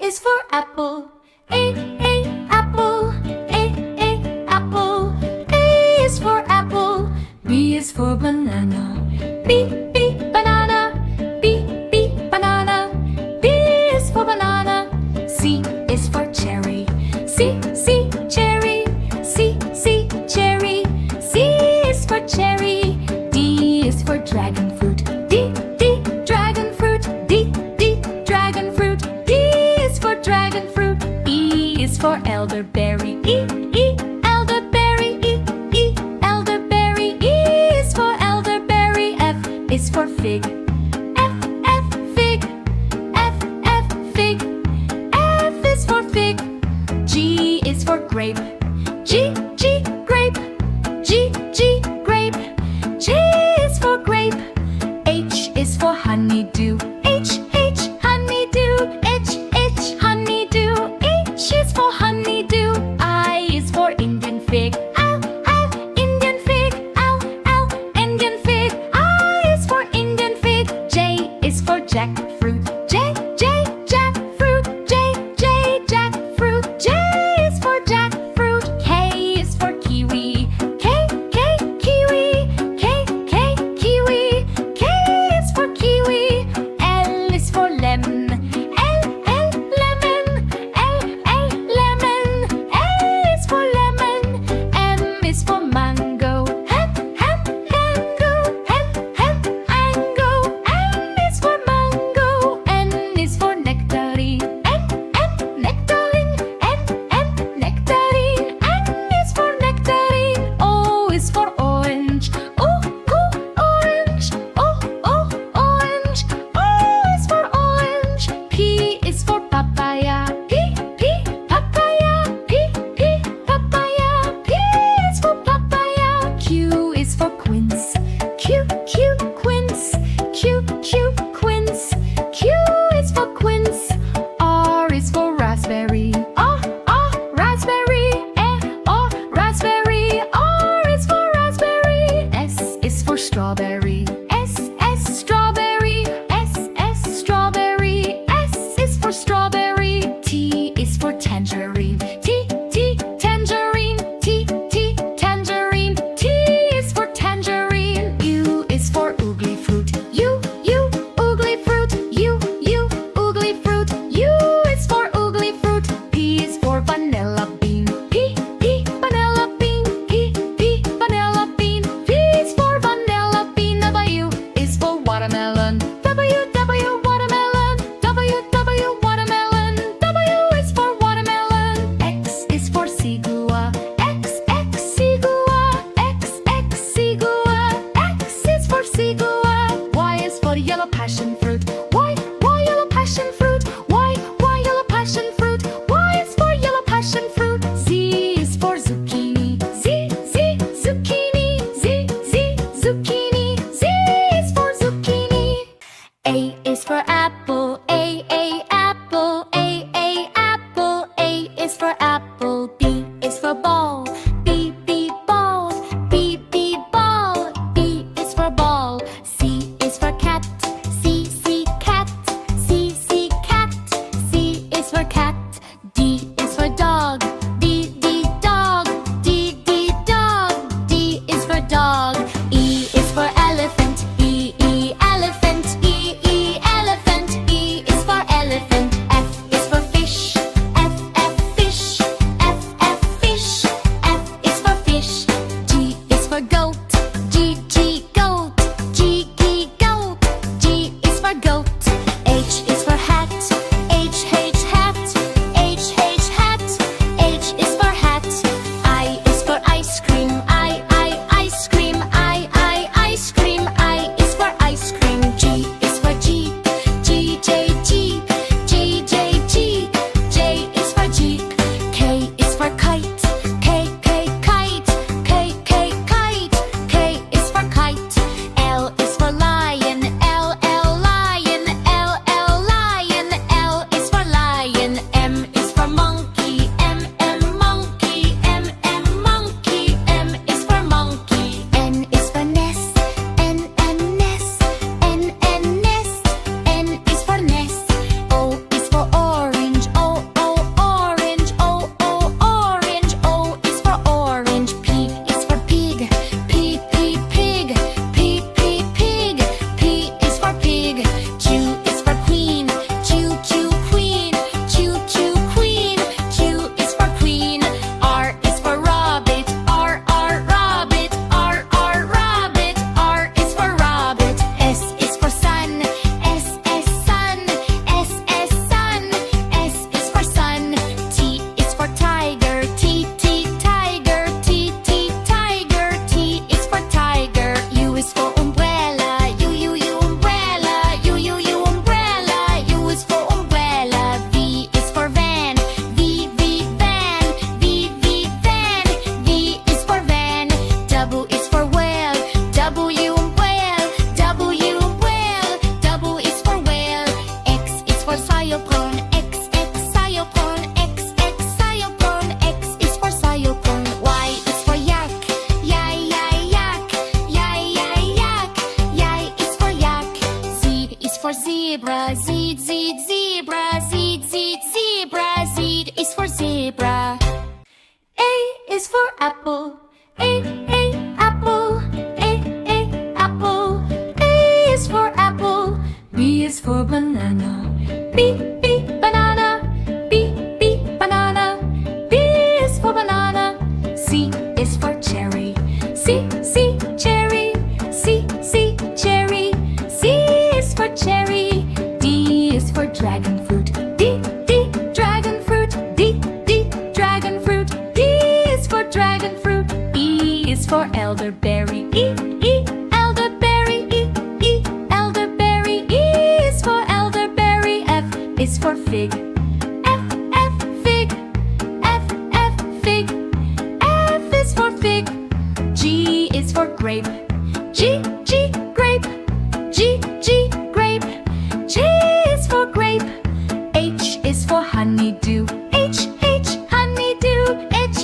is for apple. A, apple. A, apple. A is for apple. B is for banana. B, banana. B, banana. B is for banana. C is for cherry. C, cherry. C, cherry. C is for cherry. D is for dragon fruit. D, dragon fruit. D, dragon fruit. E is for dragon fruit. E is for elderberry. E, elderberry. E, elderberry. E is for elderberry. F is for fig. F, fig. F, fig. F is for fig. G is for grape. G, grape. G, grape. J is for grape. H is for honeydew. H, honeydew. H, honeydew. H is for honeydew. I is for Indian fig. Ow, Indian fig. Ow, Indian fig. I is for Indian fig. J is for jackfruit. J, jackfruit. J, jackfruit. J is for jackfruit. for elderberry. Elderberry. Elderberry. E is for elderberry. F is for fig. Fig. Fig. F is for fig. G is for grape. G, grape. G, grape. J is for grape. H is for honeydew. H, honeydew. H,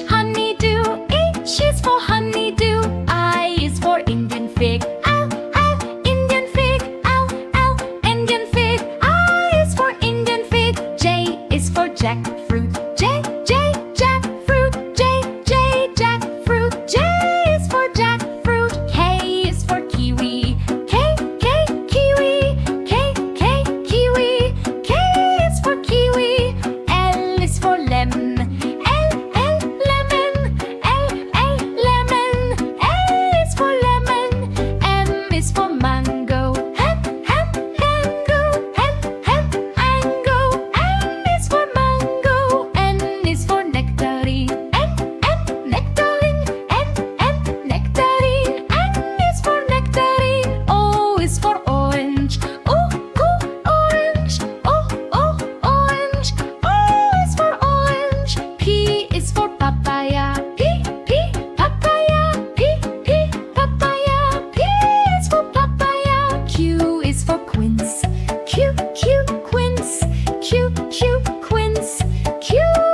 honeydew. H is for honeydew. I is for Indian fig. Indian fig. Indian fig. I is for Indian fig. J is for jackfruit. J, jackfruit. J, jackfruit. J is for jackfruit. K is for kiwi. K, kiwi. K, kiwi. K is for kiwi. L is for lemon. L, lemon. L, lemon. L is for lemon. M is for mango. Mango. Mango. M is for mango. N is for nectarine. Nectarine. Nectarine. N is for nectarine. O is for orange. Orange. Orange. O is for orange. P is for papaya. Papaya. P, papaya. P is for papaya. Q is for quince. Q, quince. Q, quince. Q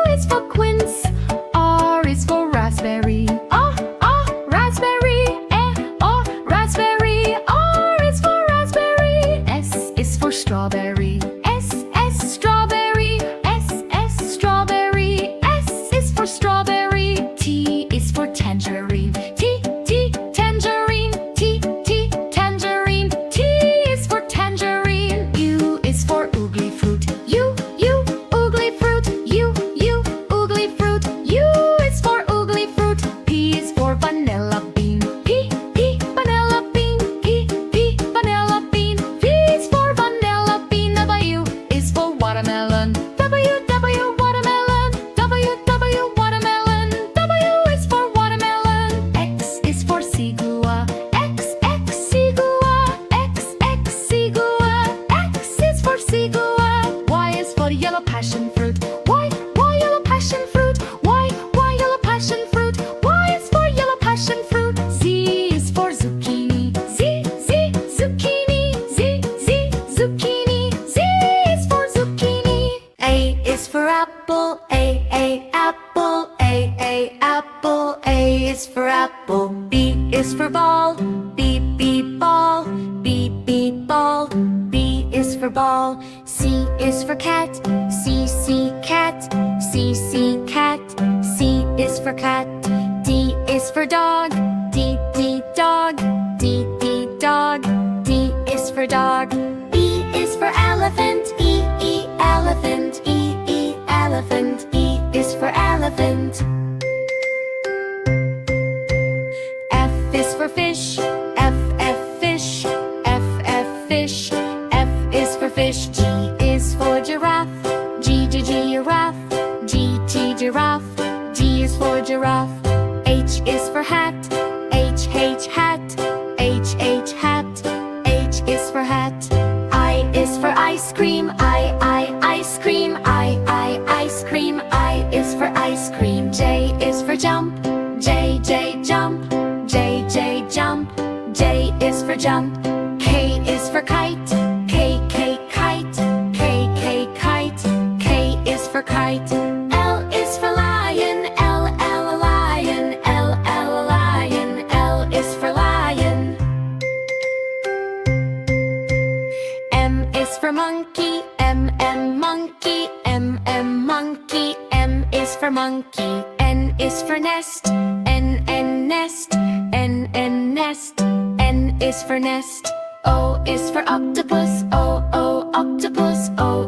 is for quince. R is for raspberry. Raspberry. Raspberry. R is for raspberry. S is for strawberry. S, strawberry. S, strawberry. S is for strawberry. T is for tangerine. T, tangerine. T, tangerine. T is for tangerine. U is for ugly fruit. U, ugly fruit. U, ugly fruit. U is for ugly fruit. P is for vanilla bean. P, vanilla bean. P, vanilla bean. V is for vanilla bean. W is for watermelon. W, watermelon. W, watermelon. W is for watermelon. X is for sigua. X, sigua. X, sigua. X is for sigua. Y is for yellow passion fruit. Y, yellow passion fruit. Y, yellow passion fruit. Y is for yellow passion fruit. Z is for zucchini. Z, zucchini. Z, zucchini. Z is for zucchini. A is for apple. A, apple. A, apple. A is for apple. B is for ball. B, ball. B, ball. B is for ball. C is for cat. C, cat. C, cat. C is for cat. D is for dog. D, dog. D, dog. D is for dog. E is for elephant. E, elephant. E, elephant. E is for elephant. F is for fish. F, fish. F, fish. F is for fish. G is for giraffe. G, giraffe. G, giraffe. G is for giraffe. H is for hat. H, hat. H, hat. H is for hat. I is for ice cream. I, ice cream. I, ice cream. I is for ice cream. J is for jump. J, jump. J, jump. J is for jump. K is for kite. K, kite. K, kite. K is for kite. L is for lion. L, lion. L, lion. L is for lion. M is for monkey. M, monkey. M, monkey. M is for monkey. N is for nest. N, nest. N, nest. N is for nest. O is for octopus. O, octopus. O,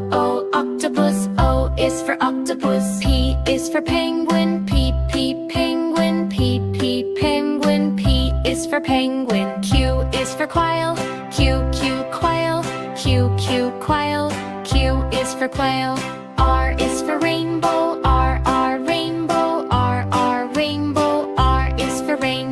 octopus. O is for octopus. P is for penguin. P, penguin. P, penguin. P is for penguin. Q is for quail. Q, quail. Q, quail. Q is for quail. R is for rainbow. R, rainbow. R, rainbow. R is for rainbow.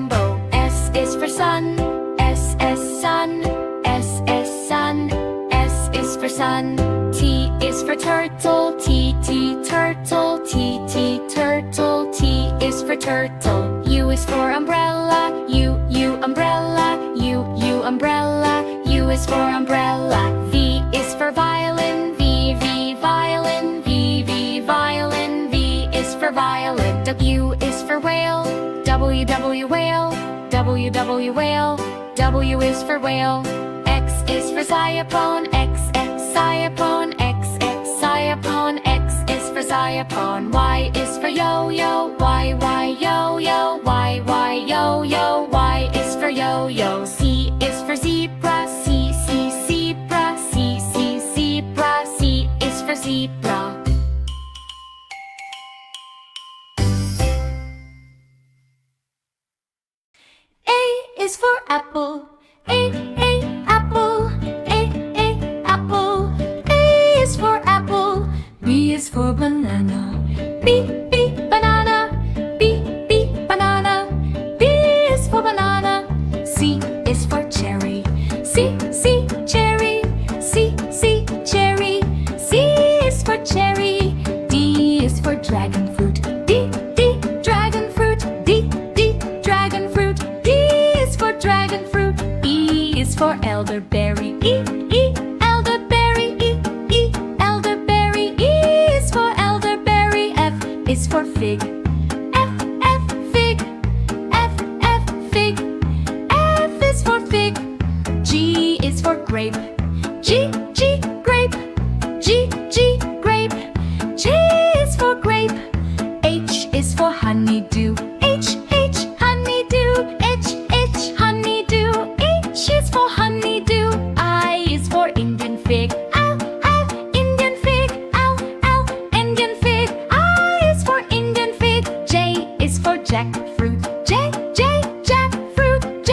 turtle, T, T, turtle, T, T, turtle. T is for turtle. U is for umbrella, U, U, umbrella, U, U, umbrella. U is for umbrella. V is for violin, V, V, violin, V, V, violin. V is for violin. W is for whale, W, W, whale, W, W, whale. W is for whale. X is for xylophone, X, X, xylophone, X, X, xylophone. X is for xylophone. Y is for yo-yo, Y, Y, yo-yo, Y, Y, yo-yo. Y is for yo-yo. Z is for zebra, C, C, zebra, C, C, zebra. C is for zebra. A is for apple, A, apple, A, apple. A is for apple, B is for banana, B, banana, B, banana. B is for banana. C is for cherry, C, cherry, C, cherry. C is for cherry. D is for dragon fruit, D, dragon fruit, D, dragon fruit. D is for dragon fruit. E is for elderberry, E, elderberry, E, elderberry. E is for elderberry. F is for fig, F, fig, F, fig. F is for fig. G is for grape, G, grape, G, grape. J is for grape. H is for honeydew, H, honeydew, H, honeydew. H is for honeydew. I is for Indian fig, Ow, Indian fig, Ow, Indian fig. I is for Indian fig. J is for jackfruit, J, jackfruit, J,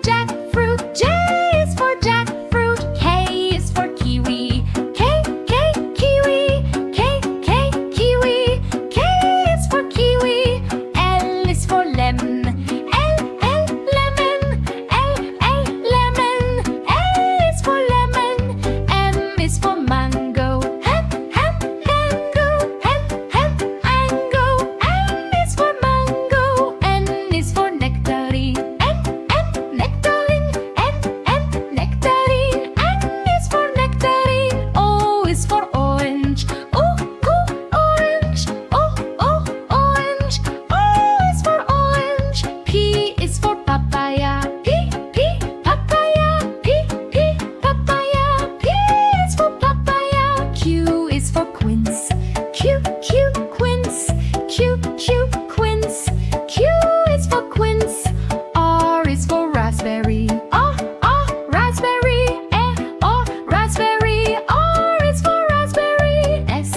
jackfruit. J is for jackfruit. K is for kiwi, K, kiwi, K, kiwi. K is for kiwi. L is for lemon, L, lemon, L, lemon. L is for lemon. M is for mango, M, mango, M, mango. M is for mango. N is for nectarine, N, nectarine, N, nectarine. N is for nectarine. O is for orange, O, orange, O, orange. O is for orange. P is for papaya, P, papaya, P, papaya. P is for papaya. Q is for quince, Q, quince, Q, quince. Q is for quince. R is for raspberry, R, raspberry, raspberry. R is for raspberry. S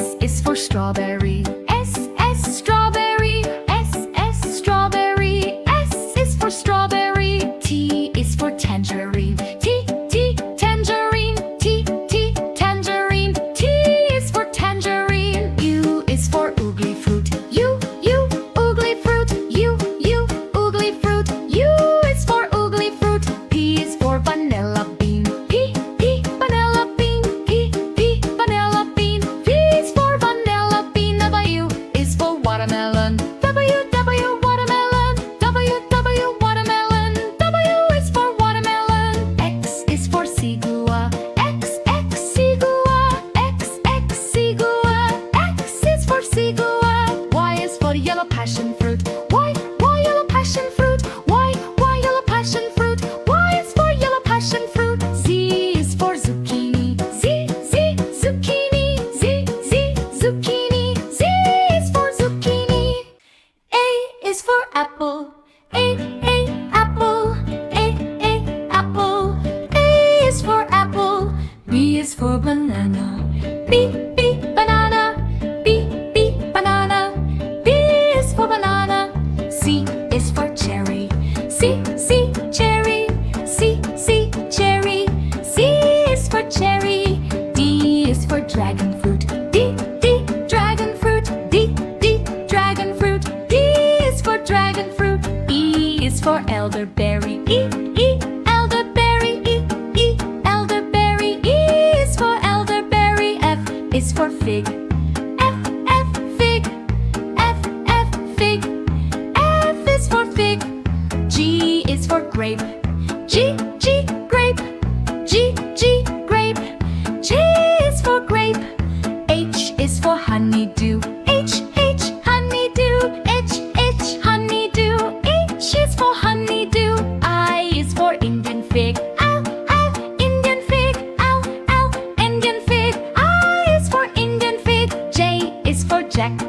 fig. F, F, fig. F, F, fig. F is for fig. G is for grape. G, G, grape. G, G, grape. J is for grape. H is for honeydew. H, H, honeydew. H, H, honeydew. H is for honeydew. I is for Indian fig. Ow, ow, Indian fig. Ow, ow, Indian fig. I is for Indian fig. J is for jack.